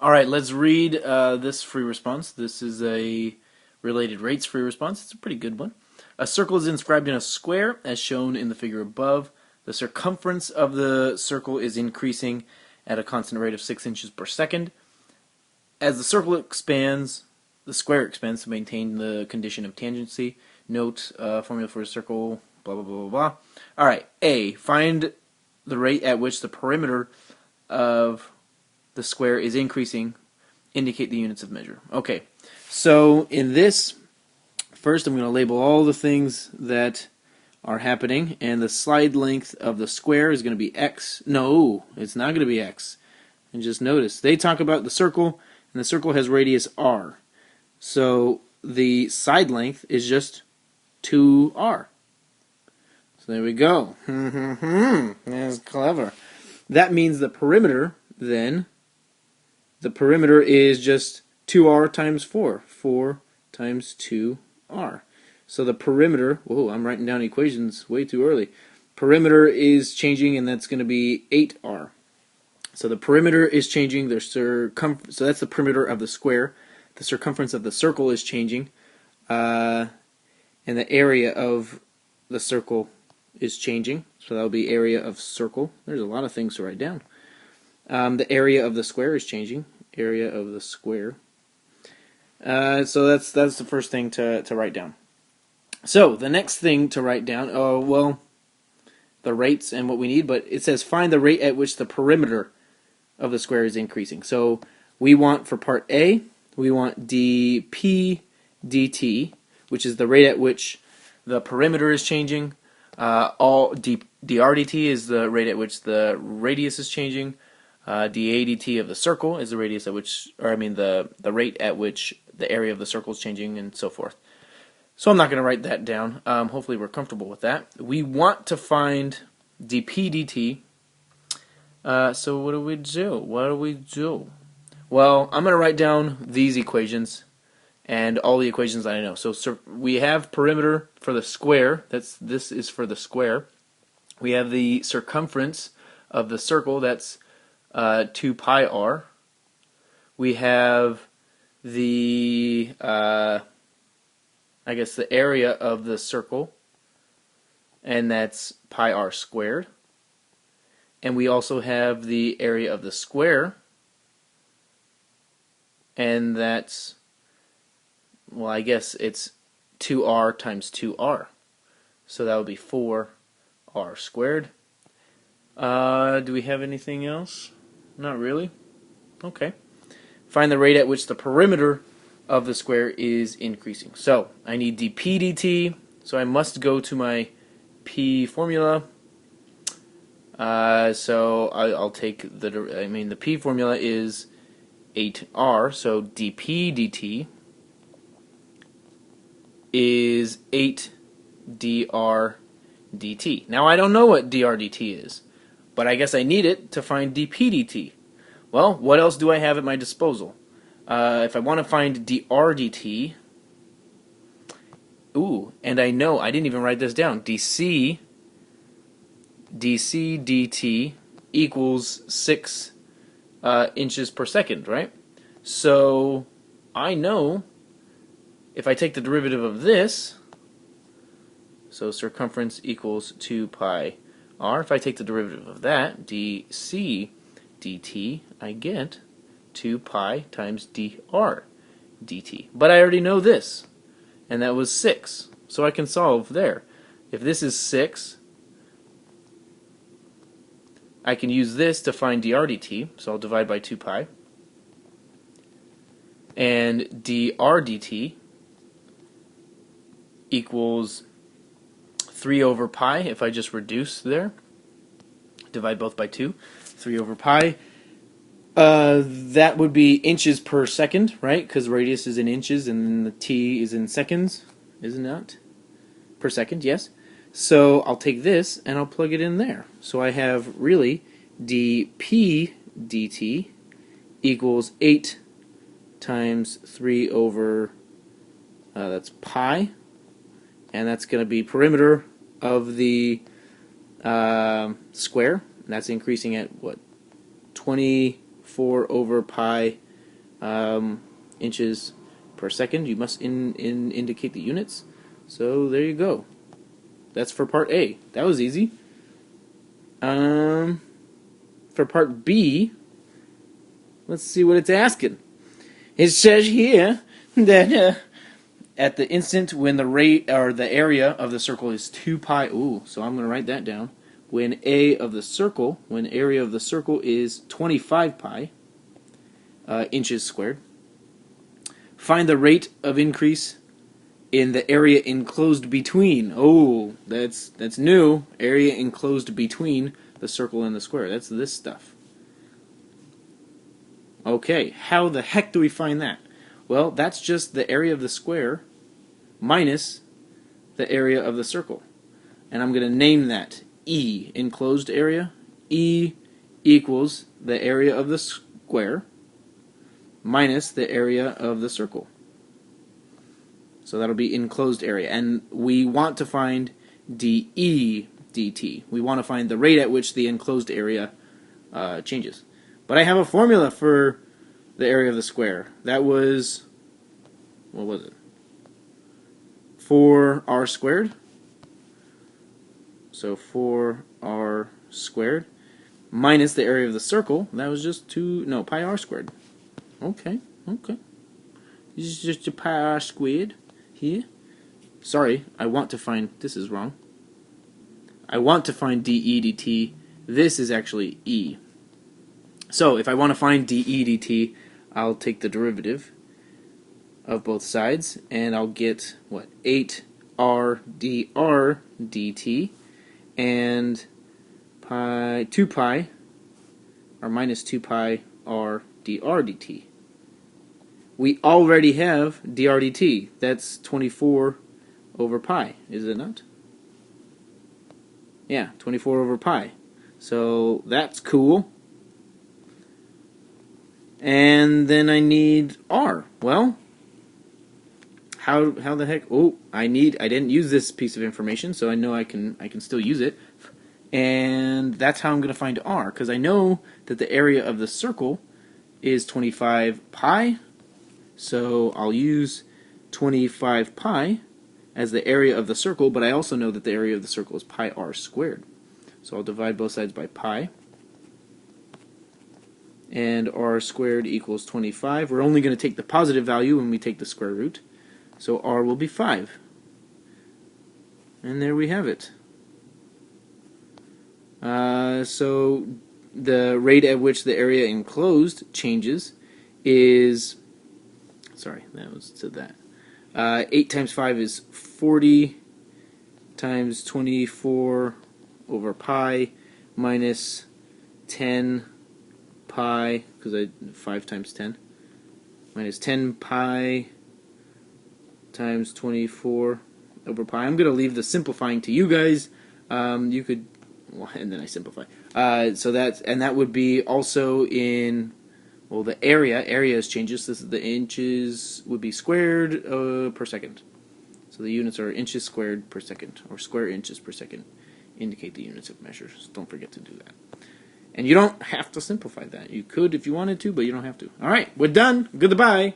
Alright, let's read this free response. This is a related rates free response. It's a pretty good one. A circle is inscribed in a square, as shown in the figure above. The circumference of the circle is increasing at a constant rate of 6 inches per second. As the circle expands, the square expands to maintain the condition of tangency. Note, formula for a circle, blah, blah, blah, blah, blah. Alright, A, find the rate at which the perimeter of the square is increasing. Indicate the units of measure. Okay, so in this, first I'm going to label all the things that are happening, and the slide length of the square is going to be x. No, it's not going to be x. And just notice, they talk about the circle, and the circle has radius r. So the side length is just 2r. So there we go. That's clever. That means the perimeter, then, the perimeter is just 2r times 4. 4 times 2r. So the perimeter, whoa, I'm writing down equations way too early. Perimeter is changing, and that's going to be 8r. So the perimeter is changing, so that's the perimeter of the square. The circumference of the circle is changing, and the area of the circle is changing. So that will be area of circle. There's a lot of things to write down. The area of the square is changing. Area of the square. So that's the first thing to write down. So the next thing to write down, well, the rates and what we need, but it says find the rate at which the perimeter of the square is increasing. So we want, for part A, we want dp dt, which is the rate at which the perimeter is changing. All dr dt is the rate at which the radius is changing. dA dt of the circle is the radius at which, or I mean the rate at which the area of the circle is changing, and so forth. So I'm not going to write that down. Hopefully we're comfortable with that. We want to find dp dt. So what do we do? Well, I'm going to write down these equations and all the equations that I know. So we have perimeter for the square. This is for the square. We have the circumference of the circle. That's 2 pi r. We have the I guess the area of the circle, and that's pi r squared. And we also have the area of the square, and that's, well, I guess it's 2r times 2r. So that would be 4r squared. Do we have anything else? Not really. Okay. Find the rate at which the perimeter of the square is increasing. So I need dp dt, so I must go to my p formula. So I'll take the p formula is 8r, so dp dt is 8 dr dt. Now I don't know what dr dt is, but I guess I need it to find dp dt. Well, what else do I have at my disposal? If I want to find dr dt, and I know, I didn't even write this down, dc dt equals 6 inches per second, right? So I know if I take the derivative of this, so circumference equals 2 pi r, if I take the derivative of that, dc dt, I get 2 pi times dr dt. But I already know this, and that was 6, so I can solve there. If this is 6, I can use this to find dr dt, so I'll divide by 2 pi. And dr dt equals 3 over pi, if I just reduce there. Divide both by 2. 3 over pi. That would be inches per second, right? Because radius is in inches and the t is in seconds, is it not? Per second, yes. So I'll take this and I'll plug it in there. So I have really dp dt equals 8 times 3 over, that's pi, and that's going to be perimeter of the square, and that's increasing at what, 24 over pi inches per second. You must indicate the units. So there you go. That's for part A. That was easy. For part B, let's see what it's asking. It says here that at the instant when the rate or the area of the circle is 2 pi. Ooh, so I'm going to write that down. When area of the circle is 25 pi inches squared, find the rate of increase in the area enclosed between. Oh, that's new. Area enclosed between the circle and the square. That's this stuff. Okay, how the heck do we find that? Well, that's just the area of the square minus the area of the circle. And I'm going to name that E, enclosed area. E equals the area of the square minus the area of the circle. So that'll be enclosed area. And we want to find dE dt. We want to find the rate at which the enclosed area changes. But I have a formula for the area of the square. That was, what was it? 4r squared. So 4r squared minus the area of the circle. That was just pi r squared. Okay. This is just a pi r squared here. Sorry, I want to find, this is wrong. I want to find dE dt. This is actually E. So if I want to find dE dt, I'll take the derivative of both sides, and I'll get, what, 8r dr dt, and 2 pi, or minus 2 pi r dr dt. We already have dr dt. That's 24 over pi, is it not? Yeah, 24 over pi. So that's cool. And then I need r. Well, how the heck? Oh, I didn't use this piece of information, so I know I can still use it. And that's how I'm going to find r, because I know that the area of the circle is 25 pi. So I'll use 25 pi as the area of the circle, but I also know that the area of the circle is pi r squared. So I'll divide both sides by pi. And r squared equals 25. We're only going to take the positive value when we take the square root. So r will be 5. And there we have it. So the rate at which the area enclosed changes is, sorry, that was to that. 8 times 5 is 40 times 24 over pi minus 10 pi, because 5 times 10, minus 10 pi times 24 over pi. I'm going to leave the simplifying to you guys. You could, well, and then I simplify. So that would be also in, well, the area changes. This is the inches would be squared per second. So the units are inches squared per second, or square inches per second. Indicate the units of measures. Don't forget to do that. And you don't have to simplify that. You could if you wanted to, but you don't have to. All right, we're done. Goodbye.